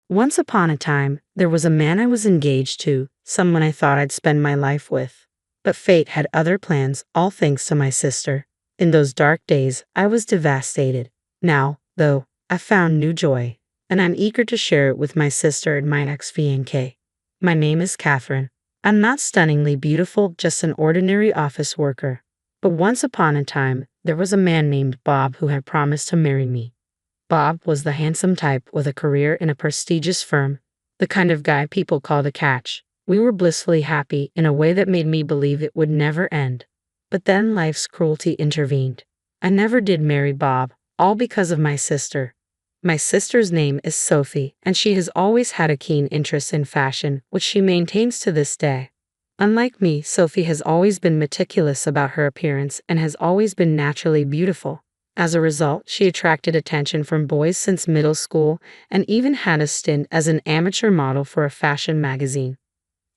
Once upon a time, there was a man I was engaged to, someone I thought I'd spend my life with. But fate had other plans, all thanks to my sister. In those dark days, I was devastated. Now, though, I found new joy, and I'm eager to share it with my sister and my ex-fiancé. My name is Catherine. I'm not stunningly beautiful, just an ordinary office worker. But once upon a time, there was a man named Bob who had promised to marry me. Bob was the handsome type with a career in a prestigious firm, the kind of guy people called a catch. We were blissfully happy in a way that made me believe it would never end. But then life's cruelty intervened. I never did marry Bob, all because of my sister. My sister's name is Sophie, and she has always had a keen interest in fashion, which she maintains to this day. Unlike me, Sophie has always been meticulous about her appearance and has always been naturally beautiful. As a result, she attracted attention from boys since middle school and even had a stint as an amateur model for a fashion magazine.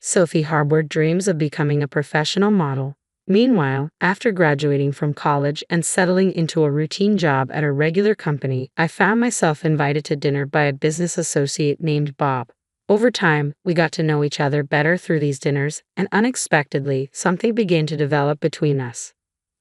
Sophie harbored dreams of becoming a professional model. Meanwhile, after graduating from college and settling into a routine job at a regular company, I found myself invited to dinner by a business associate named Bob. Over time, we got to know each other better through these dinners, and unexpectedly, something began to develop between us.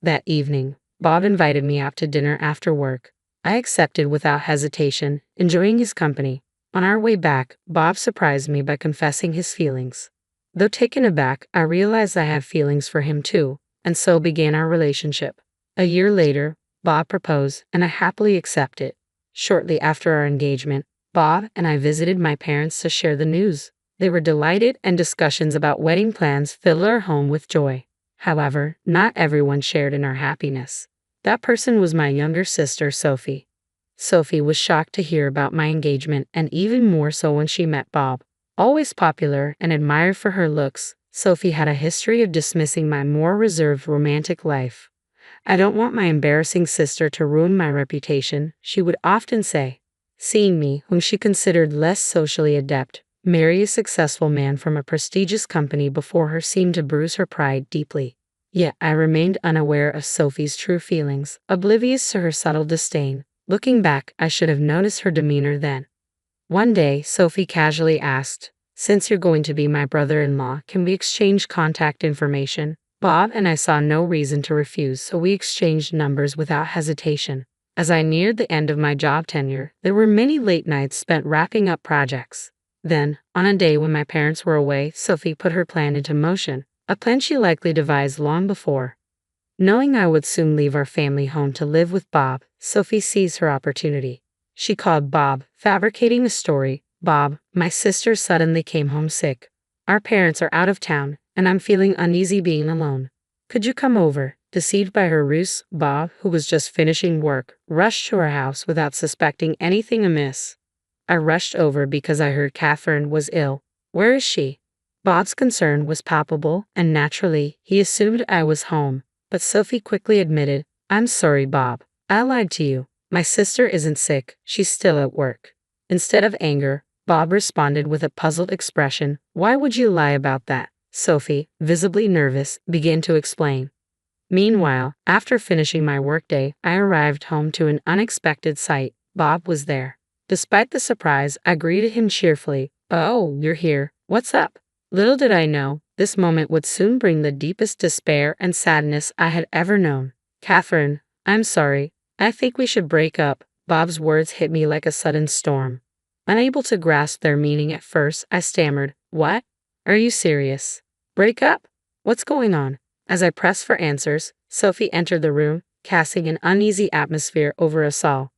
That evening, Bob invited me out to dinner after work. I accepted without hesitation, enjoying his company. On our way back, Bob surprised me by confessing his feelings. Though taken aback, I realized I had feelings for him too, and so began our relationship. A year later, Bob proposed, and I happily accepted. Shortly after our engagement, Bob and I visited my parents to share the news. They were delighted, and discussions about wedding plans filled our home with joy. However, not everyone shared in our happiness. That person was my younger sister, Sophie. Sophie was shocked to hear about my engagement, and even more so when she met Bob. Always popular and admired for her looks, Sophie had a history of dismissing my more reserved romantic life. "I don't want my embarrassing sister to ruin my reputation," she would often say. Seeing me, whom she considered less socially adept, marry a successful man from a prestigious company before her seemed to bruise her pride deeply. Yet I remained unaware of Sophie's true feelings, oblivious to her subtle disdain. Looking back, I should have noticed her demeanor then. One day, Sophie casually asked, "Since you're going to be my brother-in-law, can we exchange contact information?" Bob and I saw no reason to refuse, so we exchanged numbers without hesitation. As I neared the end of my job tenure, there were many late nights spent wrapping up projects. Then, on a day when my parents were away, Sophie put her plan into motion, a plan she likely devised long before. Knowing I would soon leave our family home to live with Bob, Sophie seized her opportunity. She called Bob, fabricating the story. "Bob, my sister suddenly came home sick. Our parents are out of town, and I'm feeling uneasy being alone. Could you come over?" Deceived by her ruse, Bob, who was just finishing work, rushed to our house without suspecting anything amiss. I rushed over because I heard Catherine was ill. "Where is she?" Bob's concern was palpable, and naturally, he assumed I was home. But Sophie quickly admitted, "I'm sorry, Bob. I lied to you. My sister isn't sick, she's still at work." Instead of anger, Bob responded with a puzzled expression. "Why would you lie about that?" Sophie, visibly nervous, began to explain. Meanwhile, after finishing my workday, I arrived home to an unexpected sight. Bob was there. Despite the surprise, I greeted him cheerfully. "Oh, you're here. What's up?" Little did I know, this moment would soon bring the deepest despair and sadness I had ever known. "Catherine, I'm sorry. I think we should break up." Bob's words hit me like a sudden storm. Unable to grasp their meaning at first, I stammered, "What? Are you serious? Break up? What's going on?" As I pressed for answers, Sophie entered the room, casting an uneasy atmosphere over us all.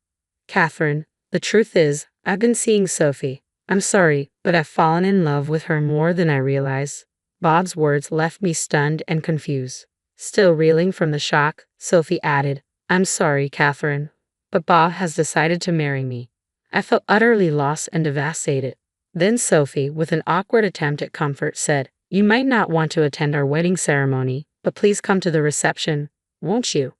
"Catherine, the truth is, I've been seeing Sophie. I'm sorry, but I've fallen in love with her more than I realized." Bob's words left me stunned and confused. Still reeling from the shock, Sophie added, "I'm sorry, Catherine, but Bob has decided to marry me." I felt utterly lost and devastated. Then Sophie, with an awkward attempt at comfort, said, "You might not want to attend our wedding ceremony, but please come to the reception, won't you?"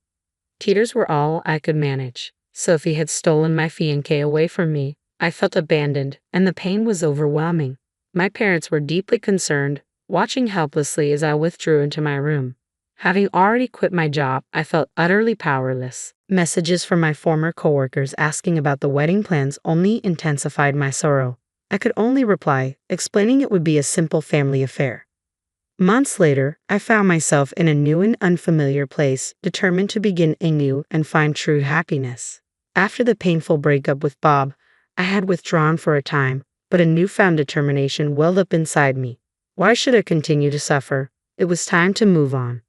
Tears were all I could manage. Sophie had stolen my fiancé away from me. I felt abandoned, and the pain was overwhelming. My parents were deeply concerned, watching helplessly as I withdrew into my room. Having already quit my job, I felt utterly powerless. Messages from my former coworkers asking about the wedding plans only intensified my sorrow. I could only reply, explaining it would be a simple family affair. Months later, I found myself in a new and unfamiliar place, determined to begin anew and find true happiness. After the painful breakup with Bob, I had withdrawn for a time, but a newfound determination welled up inside me. Why should I continue to suffer? It was time to move on.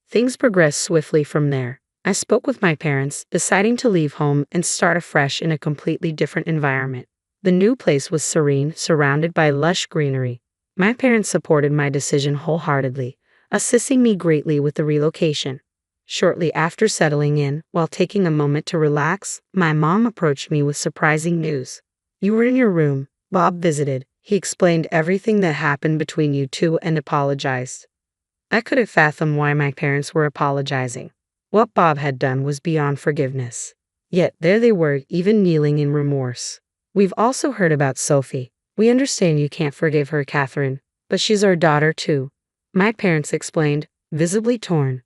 Things progressed swiftly from there. I spoke with my parents, deciding to leave home and start afresh in a completely different environment. The new place was serene, surrounded by lush greenery. My parents supported my decision wholeheartedly, assisting me greatly with the relocation. Shortly after settling in, while taking a moment to relax, my mom approached me with surprising news. "You were in your room. Bob visited. He explained everything that happened between you two and apologized." I couldn't fathom why my parents were apologizing. What Bob had done was beyond forgiveness. Yet there they were, even kneeling in remorse. "We've also heard about Sophie. We understand you can't forgive her, Catherine, but she's our daughter too," my parents explained, visibly torn.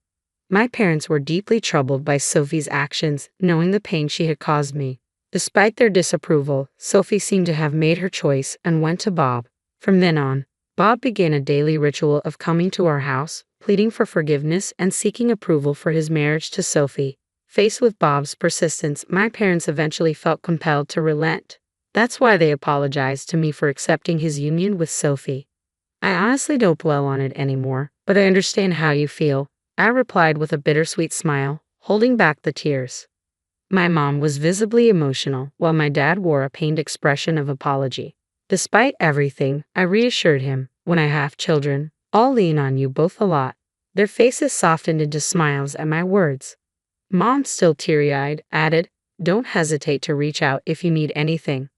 My parents were deeply troubled by Sophie's actions, knowing the pain she had caused me. Despite their disapproval, Sophie seemed to have made her choice and went to Bob. From then on, Bob began a daily ritual of coming to our house, pleading for forgiveness and seeking approval for his marriage to Sophie. Faced with Bob's persistence, my parents eventually felt compelled to relent. That's why they apologized to me for accepting his union with Sophie. "I honestly don't dwell on it anymore, but I understand how you feel," I replied with a bittersweet smile, holding back the tears. My mom was visibly emotional, while my dad wore a pained expression of apology. Despite everything, I reassured him, "When I have children, I'll lean on you both a lot." Their faces softened into smiles at my words. Mom, still teary-eyed, added, "Don't hesitate to reach out if you need anything."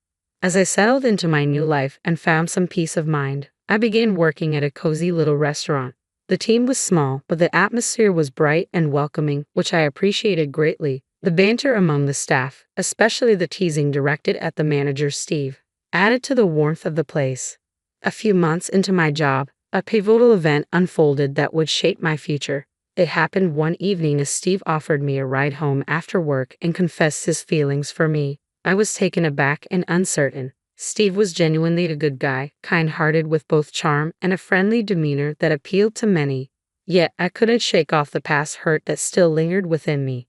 As I settled into my new life and found some peace of mind, I began working at a cozy little restaurant. The team was small, but the atmosphere was bright and welcoming, which I appreciated greatly. The banter among the staff, especially the teasing directed at the manager Steve, added to the warmth of the place. A few months into my job, a pivotal event unfolded that would shape my future. It happened one evening as Steve offered me a ride home after work and confessed his feelings for me. I was taken aback and uncertain. Steve was genuinely a good guy, kind-hearted with both charm and a friendly demeanor that appealed to many. Yet I couldn't shake off the past hurt that still lingered within me.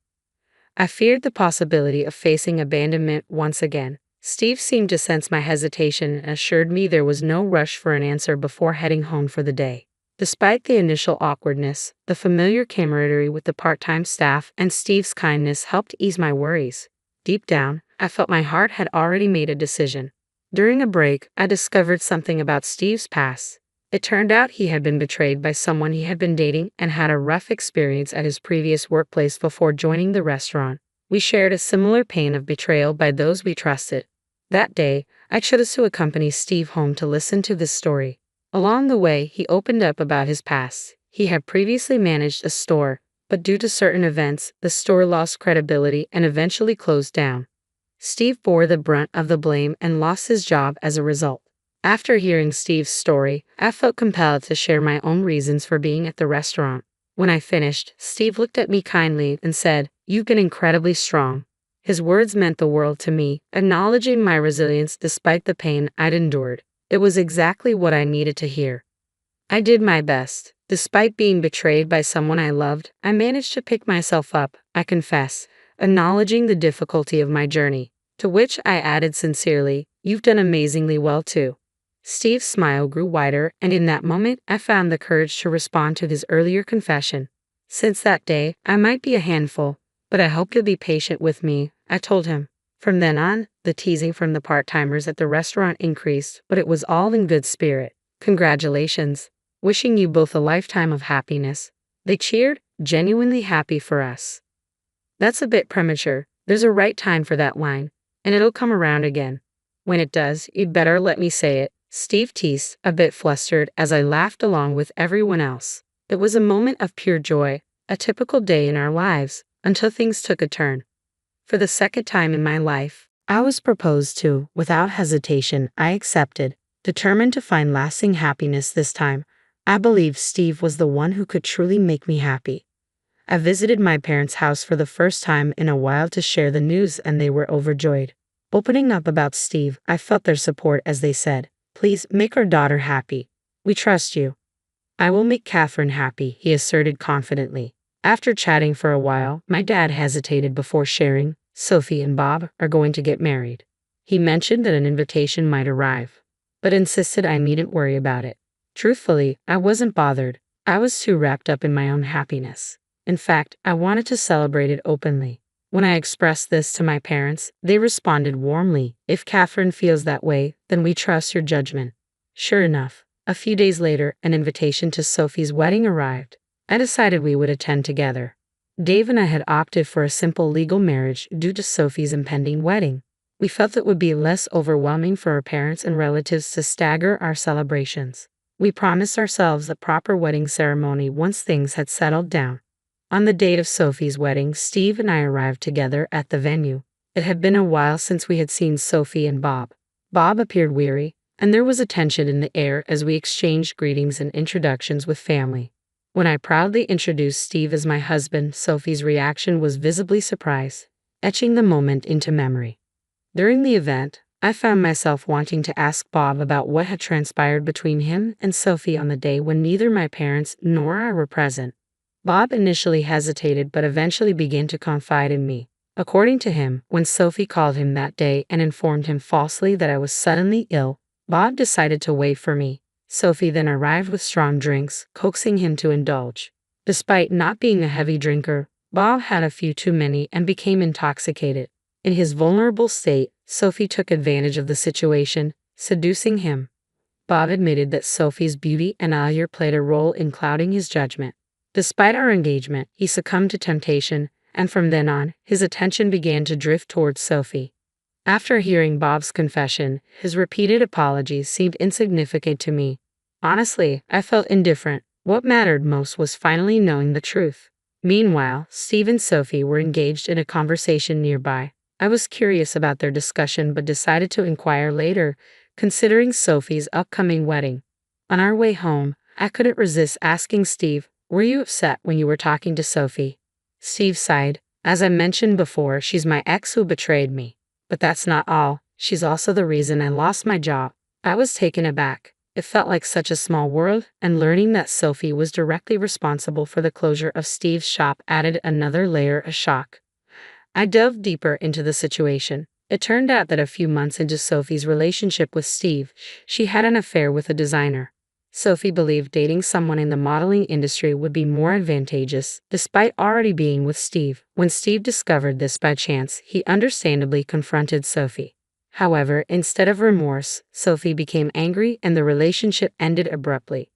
I feared the possibility of facing abandonment once again. Steve seemed to sense my hesitation and assured me there was no rush for an answer before heading home for the day. Despite the initial awkwardness, the familiar camaraderie with the part-time staff and Steve's kindness helped ease my worries. Deep down, I felt my heart had already made a decision. During a break, I discovered something about Steve's past. It turned out he had been betrayed by someone he had been dating and had a rough experience at his previous workplace before joining the restaurant. We shared a similar pain of betrayal by those we trusted. That day, I chose to accompany Steve home to listen to this story. Along the way, he opened up about his past. He had previously managed a store, but due to certain events, the store lost credibility and eventually closed down. Steve bore the brunt of the blame and lost his job as a result. After hearing Steve's story, I felt compelled to share my own reasons for being at the restaurant. When I finished, Steve looked at me kindly and said, "You've been incredibly strong." His words meant the world to me, acknowledging my resilience despite the pain I'd endured. It was exactly what I needed to hear. I did my best. Despite being betrayed by someone I loved, I managed to pick myself up, I confess, acknowledging the difficulty of my journey. To which I added sincerely, "You've done amazingly well too." Steve's smile grew wider, and in that moment, I found the courage to respond to his earlier confession. "Since that day, I might be a handful, but I hope you'll be patient with me," I told him. From then on, the teasing from the part-timers at the restaurant increased, but it was all in good spirit. "Congratulations. Wishing you both a lifetime of happiness." They cheered, genuinely happy for us. "That's a bit premature. There's a right time for that line, and it'll come around again. When it does, you'd better let me say it," Steve teased, a bit flustered as I laughed along with everyone else. It was a moment of pure joy, a typical day in our lives, until things took a turn. For the second time in my life, I was proposed to. Without hesitation, I accepted, determined to find lasting happiness this time. I believed Steve was the one who could truly make me happy. I visited my parents' house for the first time in a while to share the news, and they were overjoyed. Opening up about Steve, I felt their support as they said, "Please make our daughter happy. We trust you." "I will make Catherine happy," he asserted confidently. After chatting for a while, my dad hesitated before sharing, "Sophie and Bob are going to get married." He mentioned that an invitation might arrive, but insisted I needn't worry about it. Truthfully, I wasn't bothered. I was too wrapped up in my own happiness. In fact, I wanted to celebrate it openly. When I expressed this to my parents, they responded warmly, "If Catherine feels that way, then we trust your judgment." Sure enough, a few days later, an invitation to Sophie's wedding arrived. I decided we would attend together. Dave and I had opted for a simple legal marriage due to Sophie's impending wedding. We felt it would be less overwhelming for our parents and relatives to stagger our celebrations. We promised ourselves a proper wedding ceremony once things had settled down. On the date of Sophie's wedding, Steve and I arrived together at the venue. It had been a while since we had seen Sophie and Bob. Bob appeared weary, and there was a tension in the air as we exchanged greetings and introductions with family. When I proudly introduced Steve as my husband, Sophie's reaction was visibly surprised, etching the moment into memory. During the event, I found myself wanting to ask Bob about what had transpired between him and Sophie on the day when neither my parents nor I were present. Bob initially hesitated but eventually began to confide in me. According to him, when Sophie called him that day and informed him falsely that I was suddenly ill, Bob decided to wait for me. Sophie then arrived with strong drinks, coaxing him to indulge. Despite not being a heavy drinker, Bob had a few too many and became intoxicated. In his vulnerable state, Sophie took advantage of the situation, seducing him. Bob admitted that Sophie's beauty and allure played a role in clouding his judgment. Despite our engagement, he succumbed to temptation, and from then on, his attention began to drift towards Sophie. After hearing Bob's confession, his repeated apologies seemed insignificant to me. Honestly, I felt indifferent. What mattered most was finally knowing the truth. Meanwhile, Steve and Sophie were engaged in a conversation nearby. I was curious about their discussion but decided to inquire later, considering Sophie's upcoming wedding. On our way home, I couldn't resist asking Steve, "Were you upset when you were talking to Sophie?" Steve sighed. "As I mentioned before, she's my ex who betrayed me. But that's not all. She's also the reason I lost my job." I was taken aback. It felt like such a small world, and learning that Sophie was directly responsible for the closure of Steve's shop added another layer of shock. I delved deeper into the situation. It turned out that a few months into Sophie's relationship with Steve, she had an affair with a designer. Sophie believed dating someone in the modeling industry would be more advantageous, despite already being with Steve. When Steve discovered this by chance, he understandably confronted Sophie. However, instead of remorse, Sophie became angry and the relationship ended abruptly.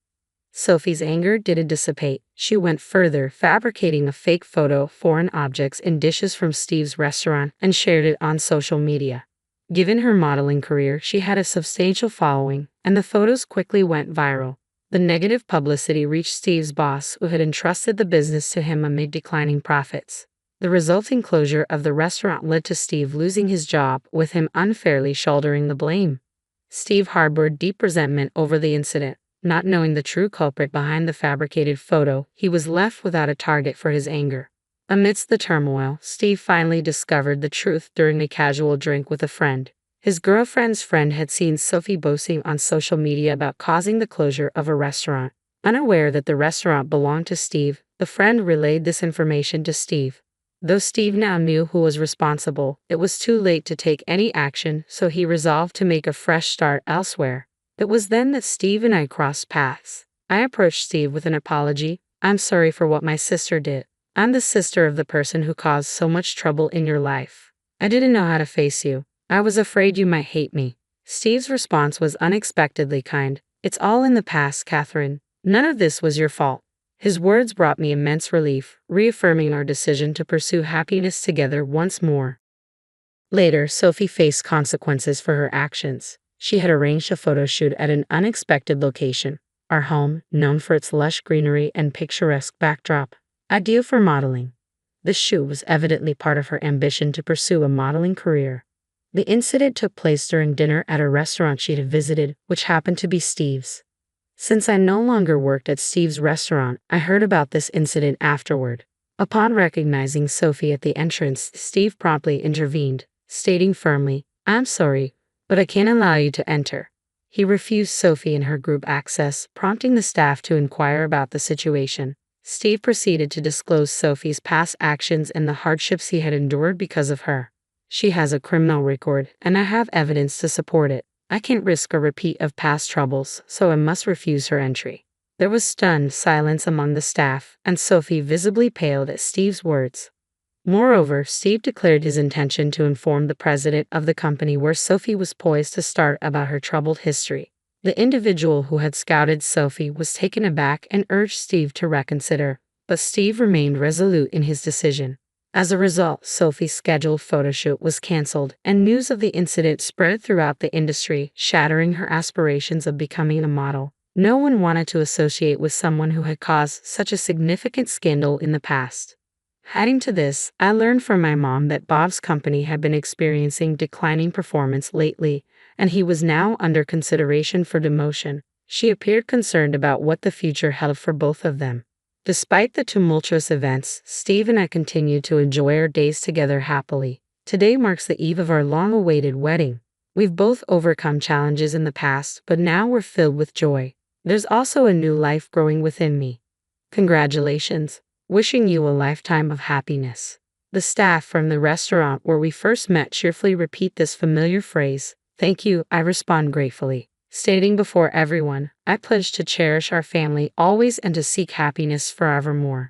Sophie's anger didn't dissipate. She went further, fabricating a fake photo of foreign objects and dishes from Steve's restaurant and shared it on social media. Given her modeling career, she had a substantial following, and the photos quickly went viral. The negative publicity reached Steve's boss, who had entrusted the business to him amid declining profits. The resulting closure of the restaurant led to Steve losing his job, with him unfairly shouldering the blame. Steve harbored deep resentment over the incident. Not knowing the true culprit behind the fabricated photo, he was left without a target for his anger. Amidst the turmoil, Steve finally discovered the truth during a casual drink with a friend. His girlfriend's friend had seen Sophie boasting on social media about causing the closure of a restaurant. Unaware that the restaurant belonged to Steve, the friend relayed this information to Steve. Though Steve now knew who was responsible, it was too late to take any action, so he resolved to make a fresh start elsewhere. It was then that Steve and I crossed paths. I approached Steve with an apology. "I'm sorry for what my sister did. I'm the sister of the person who caused so much trouble in your life. I didn't know how to face you. I was afraid you might hate me." Steve's response was unexpectedly kind. "It's all in the past, Catherine. None of this was your fault." His words brought me immense relief, reaffirming our decision to pursue happiness together once more. Later, Sophie faced consequences for her actions. She had arranged a photo shoot at an unexpected location, our home, known for its lush greenery and picturesque backdrop, ideal for modeling. The shoot was evidently part of her ambition to pursue a modeling career. The incident took place during dinner at a restaurant she had visited, which happened to be Steve's. Since I no longer worked at Steve's restaurant, I heard about this incident afterward. Upon recognizing Sophie at the entrance, Steve promptly intervened, stating firmly, I'm sorry, but I can't allow you to enter. He refused Sophie and her group access, prompting the staff to inquire about the situation. Steve proceeded to disclose Sophie's past actions and the hardships he had endured because of her. She has a criminal record, and I have evidence to support it. I can't risk a repeat of past troubles, so I must refuse her entry. There was stunned silence among the staff, and Sophie visibly paled at Steve's words. Moreover, Steve declared his intention to inform the president of the company where Sophie was poised to start about her troubled history. The individual who had scouted Sophie was taken aback and urged Steve to reconsider, but Steve remained resolute in his decision. As a result, Sophie's scheduled photoshoot was canceled, and news of the incident spread throughout the industry, shattering her aspirations of becoming a model. No one wanted to associate with someone who had caused such a significant scandal in the past. Adding to this, I learned from my mom that Bob's company had been experiencing declining performance lately, and he was now under consideration for demotion. She appeared concerned about what the future held for both of them. Despite the tumultuous events, Steve and I continued to enjoy our days together happily. Today marks the eve of our long-awaited wedding. We've both overcome challenges in the past, but now we're filled with joy. There's also a new life growing within me. Congratulations. Wishing you a lifetime of happiness. The staff from the restaurant where we first met cheerfully repeat this familiar phrase. Thank you, I respond gratefully, stating before everyone, I pledge to cherish our family always and to seek happiness forevermore.